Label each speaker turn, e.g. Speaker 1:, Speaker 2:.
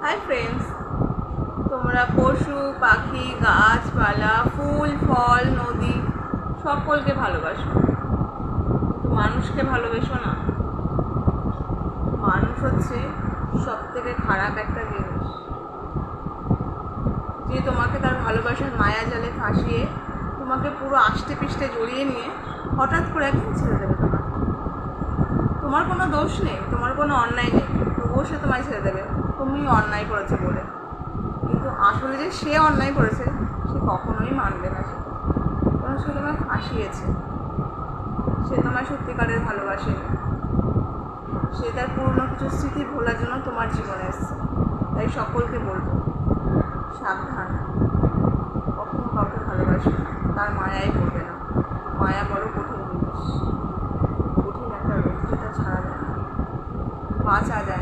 Speaker 1: Hi friends, তোমরা পশু পাখি গাছপালা ফুল ফল নদী সকলকে ভালোবাসো, কিন্তু মানুষকে ভালোবেসো না। মানুষ হচ্ছে সব থেকে খারাপ একটা জিনিস, যে তোমাকে তার ভালোবাসার মায়া জালে ফাঁসিয়ে তোমাকে পুরো আষ্টে পিষ্টে জড়িয়ে নিয়ে হঠাৎ করে একদিন ছেড়ে দেবে। তোমার কোনো দোষ নেই, তোমার কোনো অন্যায় নেই, তবুও সে তোমায় ছেড়ে দেবে তুমি অন্যায় করেছে বলে। কিন্তু আসলে যে সে অন্যায় করেছে সে কখনোই মানবে না, কারণ সে তোমায় ফাঁসিয়েছে। সে তোমায় সত্যিকারের ভালোবাসেনি, সে তার পুরনো কিছু স্মৃতি ভোলার জন্য তোমার জীবনে এসেছে। তাই সকলকে বলবো, সাবধান, কখনো কাউকে ভালোবাসবে না, তার মায়াই পড়বে না। মায়া বড় কঠিন জিনিস, কঠিন একটা রোগ, যেটা ছাড়া যায় না, বাঁচা যায় না।